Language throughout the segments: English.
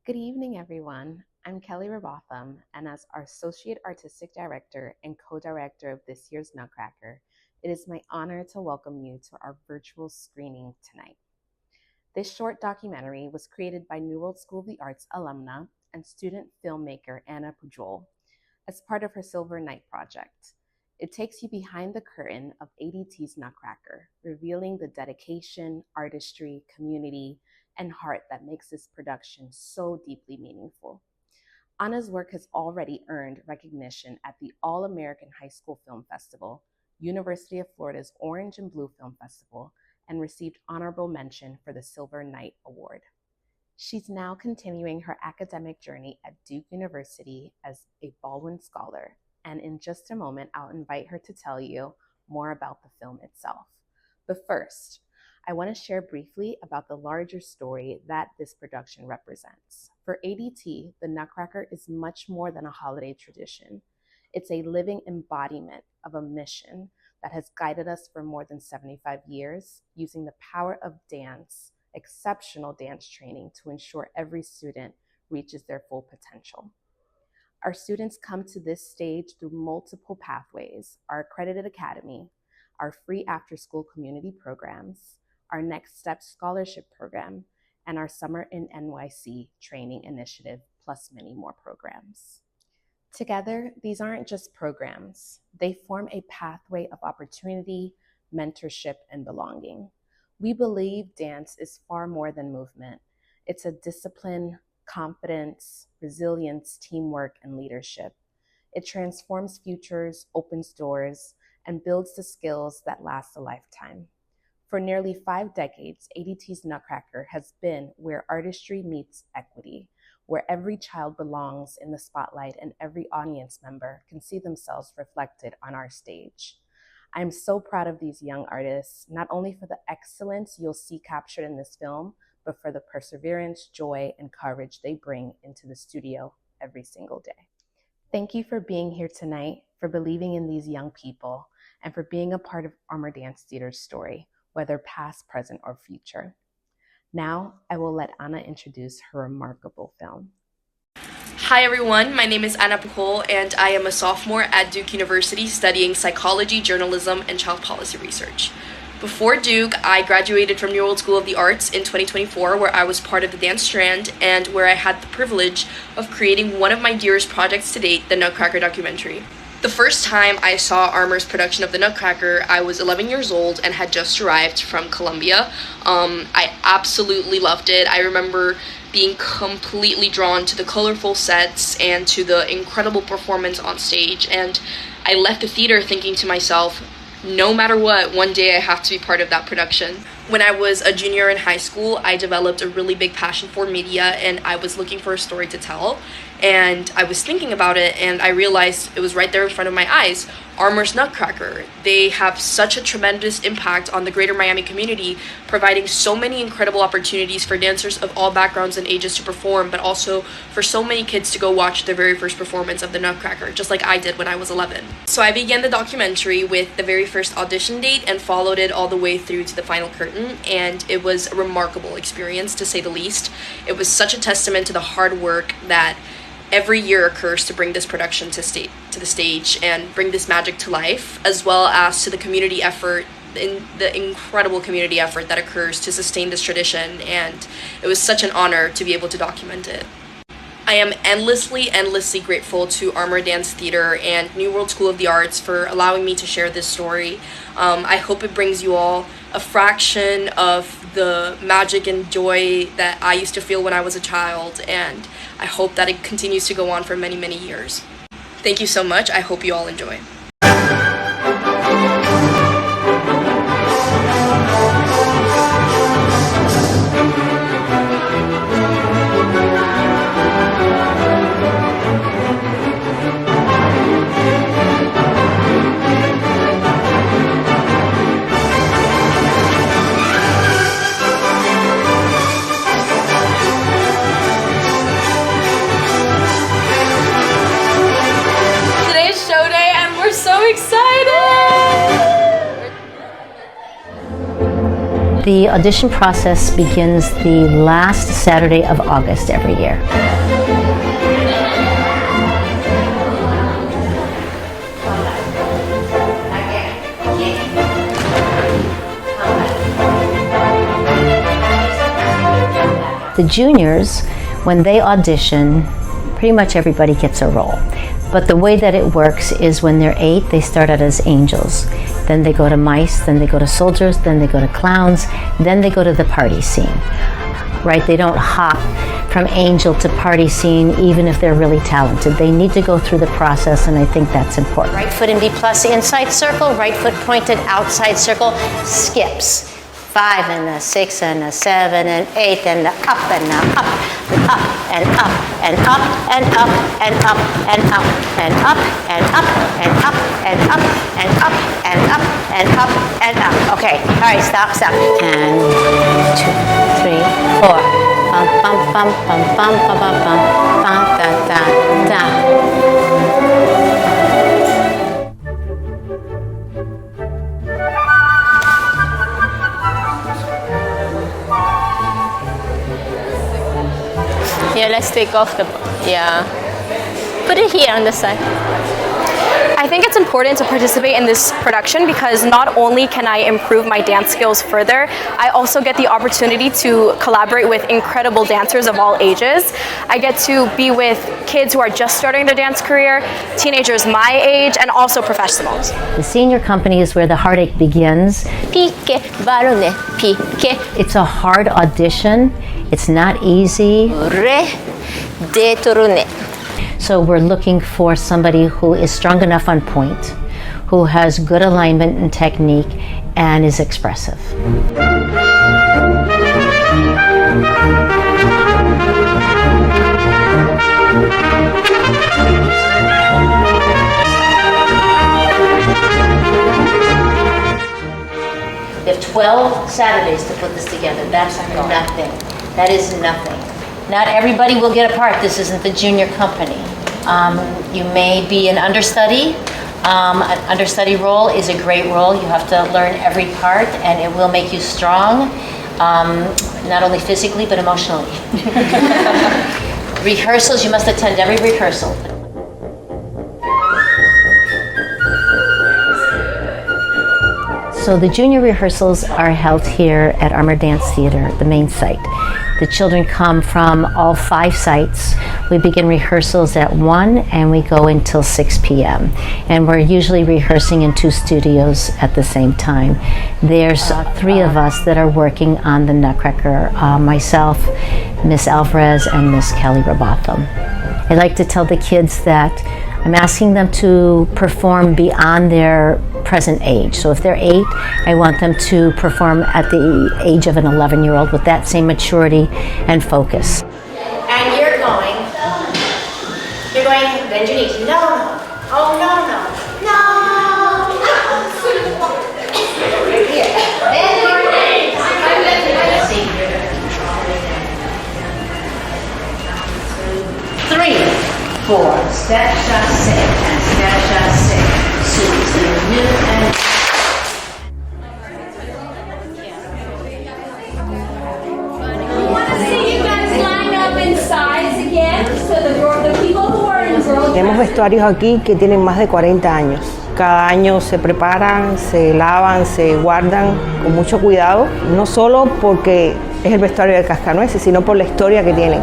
Good evening, everyone. I'm Kelly Robotham, and as our Associate Artistic Director and Co-Director of this year's Nutcracker, it is my honor to welcome you to our virtual screening tonight. This short documentary was created by New World School of the Arts alumna and student filmmaker Ana Pujol as part of her Silver Night project. It takes you behind the curtain of ADT's Nutcracker, revealing the dedication, artistry, community, and heart that makes this production so deeply meaningful. Ana's work has already earned recognition at the All-American High School Film Festival, University of Florida's Orange and Blue Film Festival, and received honorable mention for the Silver Night Award. She's now continuing her academic journey at Duke University as a Baldwin Scholar, and in just a moment, I'll invite her to tell you more about the film itself. But first, I want to share briefly about the larger story that this production represents. For ADT, the Nutcracker is much more than a holiday tradition. It's a living embodiment of a mission that has guided us for more than 75 years, using the power of dance, exceptional dance training to ensure every student reaches their full potential. Our students come to this stage through multiple pathways: our accredited academy, our free after-school community programs, our Next Step Scholarship Program, and our Summer in NYC training initiative, plus many more programs. Together, these aren't just programs. They form a pathway of opportunity, mentorship, and belonging. We believe dance is far more than movement. It's a discipline, confidence, resilience, teamwork, and leadership. It transforms futures, opens doors, and builds the skills that last a lifetime. For nearly 5 decades, ADT's Nutcracker has been where artistry meets equity, where every child belongs in the spotlight and every audience member can see themselves reflected on our stage. I'm so proud of these young artists, not only for the excellence you'll see captured in this film, but for the perseverance, joy, and courage they bring into the studio every single day. Thank you for being here tonight, for believing in these young people, and for being a part of Armor Dance Theater's story, whether past, present, or future. Now, I will let Ana introduce her remarkable film. Hi everyone, my name is Ana Pujol and I am a sophomore at Duke University studying psychology, journalism, and child policy research. Before Duke, I graduated from New World School of the Arts in 2024, where I was part of the dance strand and where I had the privilege of creating one of my dearest projects to date, the Nutcracker documentary. The first time I saw Armor's production of the Nutcracker, I was 11 years old and had just arrived from Colombia. I absolutely loved it. I remember being completely drawn to the colorful sets and to the incredible performance on stage. And I left the theater thinking to myself, no matter what, one day I have to be part of that production. When I was a junior in high school, I developed a really big passion for media and I was looking for a story to tell. And I was thinking about it and I realized it was right there in front of my eyes. Armor's Nutcracker. They have such a tremendous impact on the greater Miami community, providing so many incredible opportunities for dancers of all backgrounds and ages to perform, but also for so many kids to go watch their very first performance of the Nutcracker, just like I did when I was 11. So I began the documentary with the very first audition date and followed it all the way through to the final curtain, and it was a remarkable experience, to say the least. It was such a testament to the hard work that every year occurs to bring this production to the stage and bring this magic to life, as well as to the community effort, the incredible community effort that occurs to sustain this tradition, and it was such an honor to be able to document it. I am endlessly grateful to Armor Dance Theater and New World School of the Arts for allowing me to share this story. I hope it brings you all a fraction of the magic and joy that I used to feel when I was a child, and I hope that it continues to go on for many, many years. Thank you so much. I hope you all enjoy. The audition process begins the last Saturday of August every year. The juniors, when they audition, pretty much everybody gets a role. But the way that it works is when they're 8, they start out as angels. Then they go to mice, then they go to soldiers, then they go to clowns, then they go to the party scene. Right? They don't hop from angel to party scene even if they're really talented. They need to go through the process, and I think that's important. Right foot in B plus inside circle, right foot pointed outside circle, skips. 5 and a 6 and a 7 and 8 and a up and a up and up and up and up and up and up and up and up and up and up and up and up and up and up. Okay, all right, stop. And 2, 3, 4. Bum bum bum bum bum bum bum bum bum da da da. Yeah, let's take off the, yeah. Put it here on the side. I think it's important to participate in this production because not only can I improve my dance skills further, I also get the opportunity to collaborate with incredible dancers of all ages. I get to be with kids who are just starting their dance career, teenagers my age, and also professionals. The senior company is where the heartache begins. Pike, barone, pike. It's a hard audition. It's not easy. Re, de torune. So we're looking for somebody who is strong enough on point, who has good alignment and technique, and is expressive. We have 12 Saturdays to put this together. That's nothing. That is nothing. Not everybody will get a part. This isn't the junior company. You may be an understudy. An understudy role is a great role. You have to learn every part, and it will make you strong, not only physically, but emotionally. Rehearsals, you must attend every rehearsal. So the junior rehearsals are held here at Armour Dance Theater, the main site. The children come from all 5 sites. We begin rehearsals at 1 and we go until 6 p.m. And we're usually rehearsing in 2 studios at the same time. There's 3 of us that are working on the Nutcracker, myself, Miss Alvarez, and Miss Kelly Robotham. I like to tell the kids that I'm asking them to perform beyond their present age. So if they're 8, I want them to perform at the age of an 11-year-old with that same maturity and focus. And you're going, Benjini, no, oh no, no, no. Three, 4, step, shot, sit, and step, shot, sit. Suit to new and... We want to see you guys line up in size again, so the people who are in girl. Tenemos vestuarios aquí que tienen más de 40 años. Cada año se preparan, se lavan, se guardan con mucho cuidado, no solo porque es el vestuario de Cascanueces, sino por la historia que tienen.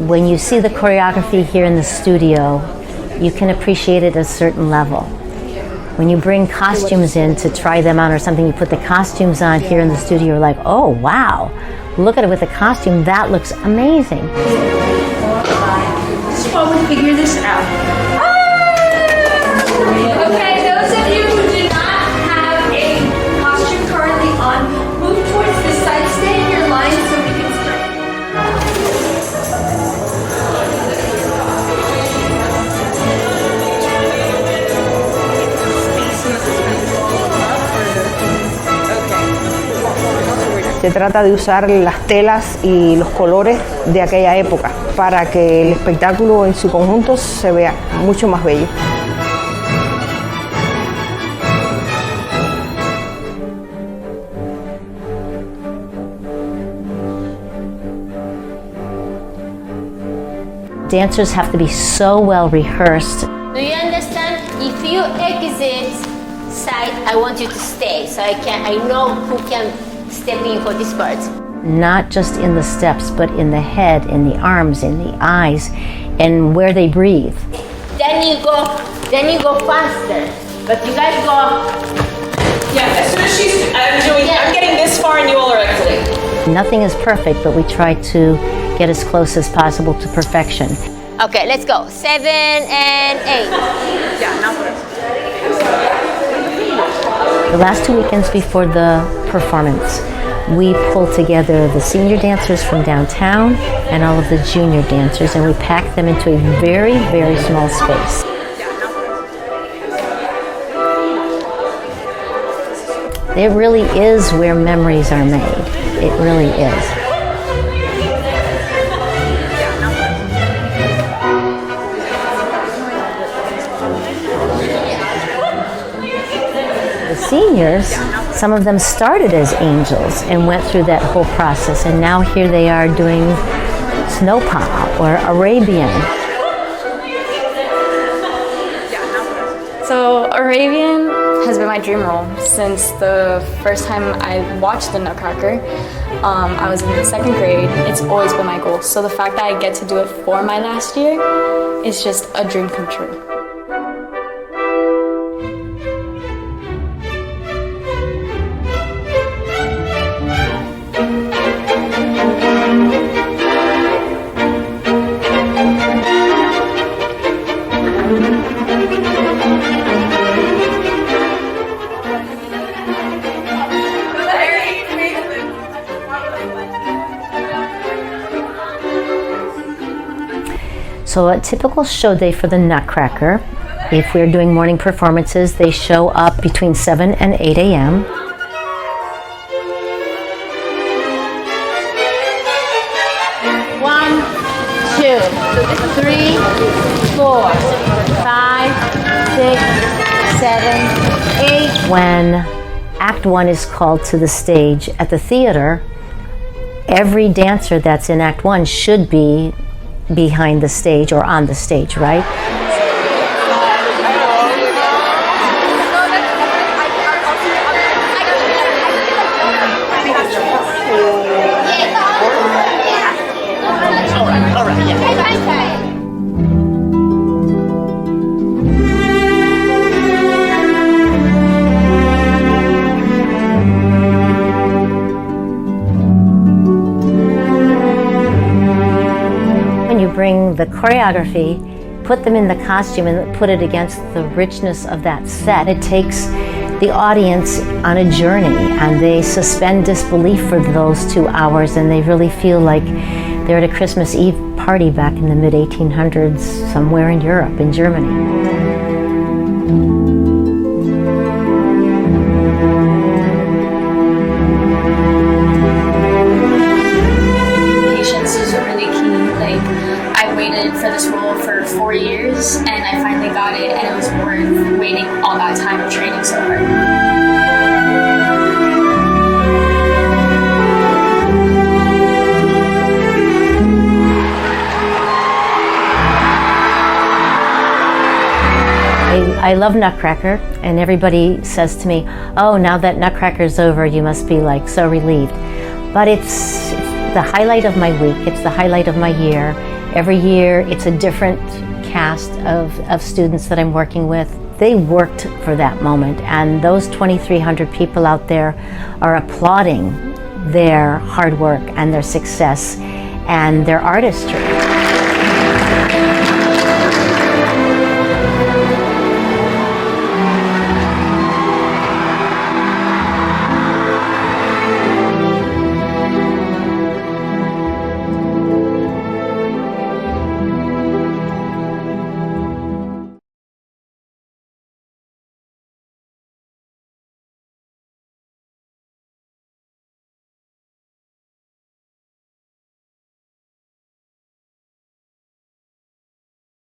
When you see the choreography here in the studio, you can appreciate it at a certain level. When you bring costumes in to try them on or something, you put the costumes on here in the studio, you're like, oh wow, look at it with the costume, that looks amazing. This is while we figure this out. Okay, those of you who do not have a costume currently on, move towards this side, stay in your line so we can start. Se trata de usar las telas y los colores de aquella época para que el espectáculo en su conjunto se vea mucho más bello. dancers have to be so well rehearsed. Do you understand? If you exit side, I want you to stay, so I know who can step in for this part. Not just in the steps, but in the head, in the arms, in the eyes, and where they breathe. Then you go faster. But you guys go. Yeah, as soon as I'm getting this far and you all are exiting. Nothing is perfect, but we try to get as close as possible to perfection. Okay, let's go. 7 and 8. Yeah, now The last 2 weekends before the performance, we pull together the senior dancers from downtown and all of the junior dancers, and we pack them into a very, very small space. It really is where memories are made. It really is. The seniors, some of them started as angels and went through that whole process, and now here they are doing Snowpop or Arabian. So Arabian has been my dream role since the first time I watched the Nutcracker. I was in the 2nd grade. It's always been my goal. So the fact that I get to do it for my last year is just a dream come true. So a typical show day for the Nutcracker, if we're doing morning performances, they show up between 7 and 8 a.m. One, 2, 3, 4, 5, 6, 7, 8. When Act 1 is called to the stage at the theater, every dancer that's in Act 1 should be behind the stage or on the stage, right? Bring the choreography, put them in the costume, and put it against the richness of that set. It takes the audience on a journey, and they suspend disbelief for those 2 hours, and they really feel like they're at a Christmas Eve party back in the mid-1800s somewhere in Europe, in Germany. For this role for 4 years, and I finally got it, and it was worth waiting all that time of training so hard. I love Nutcracker, and everybody says to me, oh, now that Nutcracker's over, you must be like so relieved. But it's the highlight of my week, it's the highlight of my year. Every year, it's a different cast of students that I'm working with. They worked for that moment, and those 2,300 people out there are applauding their hard work and their success and their artistry.